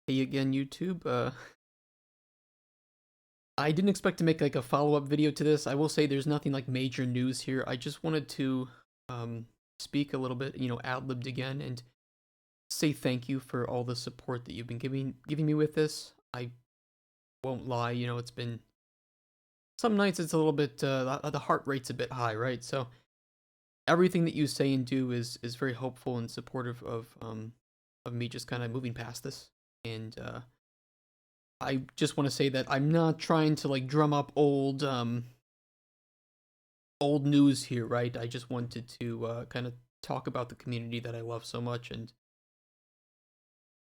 Hey again, YouTube. I didn't expect to make like a follow-up video to this. I will say there's nothing like major news here. I just wanted to um, speak a little bit, ad-libbed again, and say thank you for all the support that you've been giving me with this. I won't lie, it's been some nights it's a little bit the heart rate's a bit high, right? So everything that you say and do is very hopeful and supportive of me just kind of moving past this. And I just want to say that I'm not trying to like drum up old news here, right? I just wanted to kind of talk about the community that I love so much and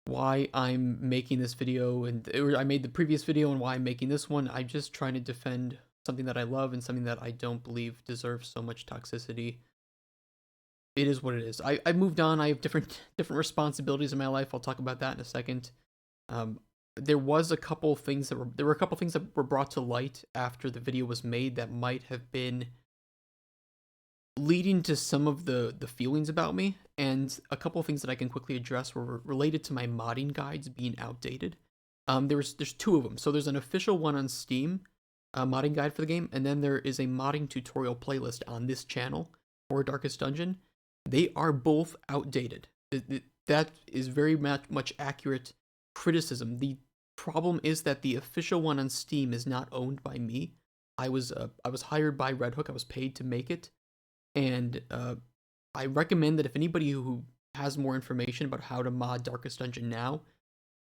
why I'm making this video, and or I made the previous video and why I'm making this one. I'm just trying to defend something that I love and something that I don't believe deserves so much toxicity. It is what it is. I moved on. I have different responsibilities in my life. I'll talk about that in a second. Um, there were a couple things that were brought to light after the video was made that might have been leading to some of the feelings about me, and a couple of things that I can quickly address were related to my modding guides being outdated. There's two of them. So there's an official one on Steam, a modding guide for the game, and then there is a modding tutorial playlist on this channel for Darkest Dungeon. They are both outdated. That is very much accurate criticism. The problem is that the official one on Steam is not owned by me. I was hired by Red Hook. I was paid to make it, and I recommend that if anybody who has more information about how to mod Darkest Dungeon now,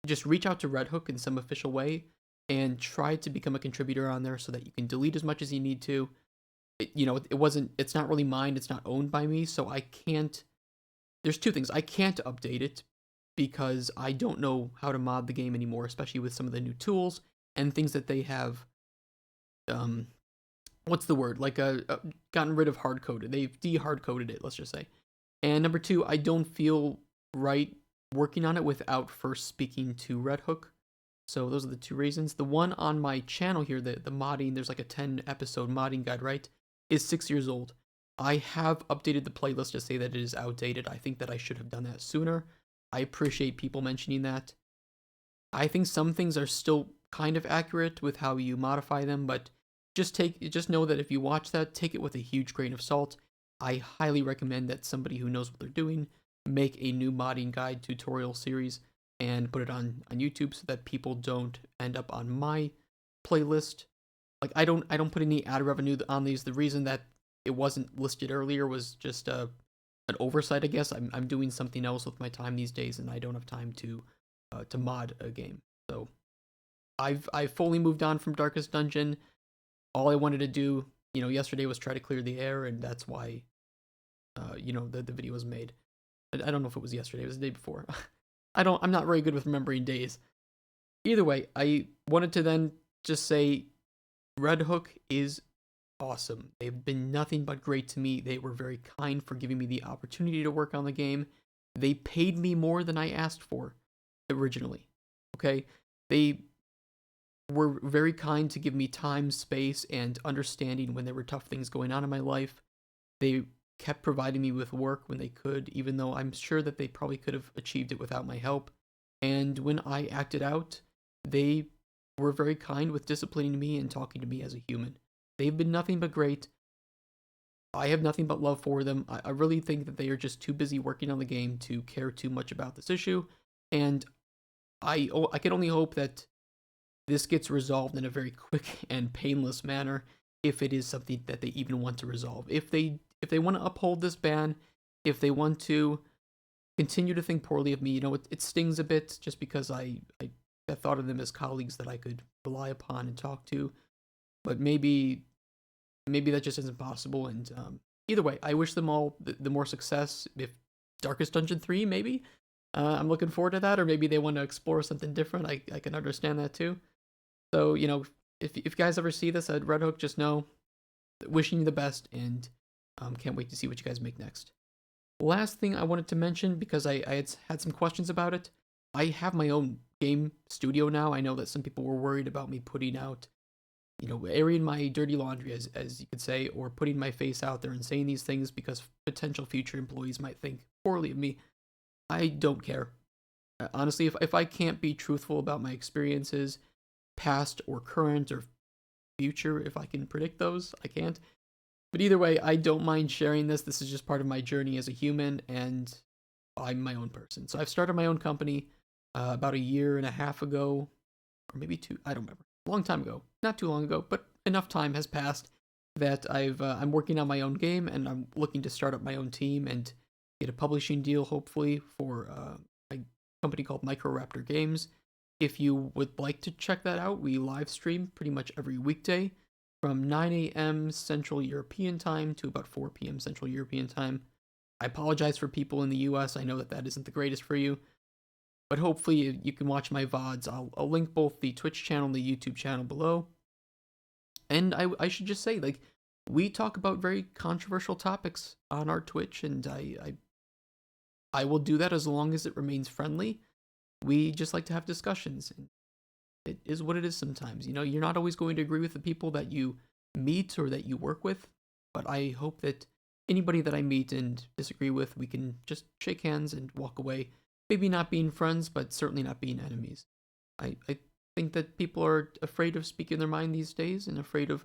just reach out to Red Hook in some official way and try to become a contributor on there so that you can delete as much as you need to. It's not really mine. It's not owned by me, so I can't. There's two things. I can't update it because I don't know how to mod the game anymore, especially with some of the new tools and things that they have. What's the word? Like gotten rid of hardcoded. They've de-hardcoded it, let's just say. And number two, I don't feel right working on it without first speaking to Red Hook. So those are the two reasons. The one on my channel here, the modding, there's like a 10 episode modding guide, right? Is 6 years old. I have updated the playlist to say that it is outdated. I think that I should have done that sooner. I appreciate people mentioning that. I think some things are still kind of accurate with how you modify them, but just know that if you watch that, take it with a huge grain of salt. I highly recommend that somebody who knows what they're doing make a new modding guide tutorial series and put it on YouTube so that people don't end up on my playlist. Like I don't put any ad revenue on these. The reason that it wasn't listed earlier was just an oversight, I guess. I'm doing something else with my time these days, and I don't have time to mod a game. So I've fully moved on from Darkest Dungeon. All I wanted to do, yesterday was try to clear the air, and that's why, the video was made. I don't know if it was yesterday. It was the day before. I'm not very good with remembering days. Either way, I wanted to then just say Red Hook is awesome. They've been nothing but great to me. They were very kind for giving me the opportunity to work on the game. They paid me more than I asked for originally. Okay? They were very kind to give me time, space, and understanding when there were tough things going on in my life. They kept providing me with work when they could, even though I'm sure that they probably could have achieved it without my help. And when I acted out, they were very kind with disciplining me and talking to me as a human. They've been nothing but great. I have nothing but love for them. I really think that they are just too busy working on the game to care too much about this issue. And I can only hope that this gets resolved in a very quick and painless manner, if it is something that they even want to resolve. If they want to uphold this ban, if they want to continue to think poorly of me, it stings a bit just because I thought of them as colleagues that I could rely upon and talk to. But maybe that just isn't possible. And either way, I wish them all the more success. If Darkest Dungeon 3, maybe. I'm looking forward to that, or maybe they want to explore something different. I can understand that too. So, if you guys ever see this at Red Hook, just know, wishing you the best, and can't wait to see what you guys make next. Last thing I wanted to mention, because I had some questions about it, I have my own game studio now. I know that some people were worried about me putting out, airing my dirty laundry, as you could say, or putting my face out there and saying these things because potential future employees might think poorly of me. I don't care. Honestly, if I can't be truthful about my experiences, past or current or future, if I can predict those, I can't. But either way, I don't mind sharing this. This is just part of my journey as a human, and I'm my own person. So I've started my own company about a year and a half ago, or maybe two. I don't remember. A long time ago, not too long ago, but enough time has passed that I'm working on my own game, and I'm looking to start up my own team and get a publishing deal, hopefully, for a company called MicroRaptor Games. If you would like to check that out, we live stream pretty much every weekday from 9 a.m. Central European Time to about 4 p.m. Central European Time. I apologize for people in the US. I know that that isn't the greatest for you, but hopefully you can watch my VODs. I'll link both the Twitch channel and the YouTube channel below. And I should just say, like, we talk about very controversial topics on our Twitch, and I will do that as long as it remains friendly. We just like to have discussions. And it is what it is sometimes. You know, you're not always going to agree with the people that you meet or that you work with, but I hope that anybody that I meet and disagree with, we can just shake hands and walk away. Maybe not being friends, but certainly not being enemies. I think that people are afraid of speaking their mind these days and afraid of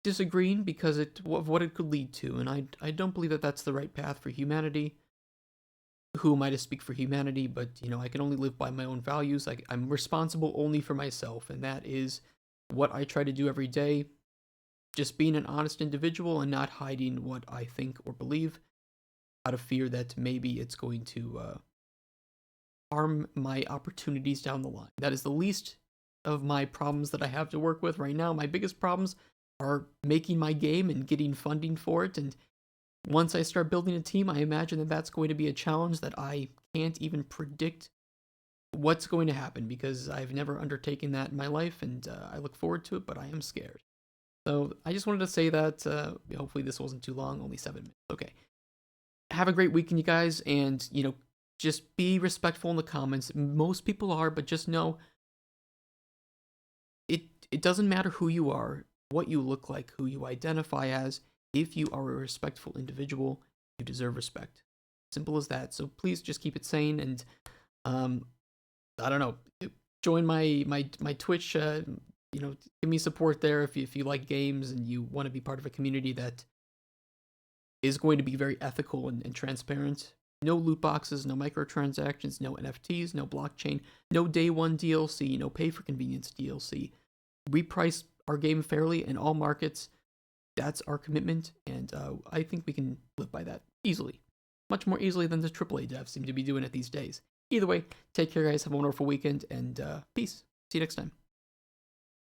disagreeing because of what it could lead to. And I don't believe that that's the right path for humanity. Who am I to speak for humanity? But, you know, I can only live by my own values. I'm responsible only for myself, and that is what I try to do every day. Just being an honest individual and not hiding what I think or believe out of fear that maybe it's going to harm my opportunities down the line. That is the least of my problems that I have to work with right now. My biggest problems are making my game and getting funding for it. And once I start building a team, I imagine that that's going to be a challenge that I can't even predict what's going to happen because I've never undertaken that in my life, and I look forward to it, but I am scared. So I just wanted to say that. Hopefully this wasn't too long, only 7 minutes. Okay. Have a great weekend, you guys, and, you know, just be respectful in the comments. Most people are, but just know it doesn't matter who you are, what you look like, who you identify as. If you are a respectful individual, you deserve respect. Simple as that. So please just keep it sane, and I don't know, join my Twitch. You know, give me support there if you like games and you want to be part of a community that is going to be very ethical and transparent. No loot boxes, no microtransactions, no NFTs, no blockchain, no day one DLC, no pay for convenience DLC. We price our game fairly in all markets. That's our commitment, and I think we can live by that easily. Much more easily than the AAA devs seem to be doing it these days. Either way, take care, guys. Have a wonderful weekend, and peace. See you next time.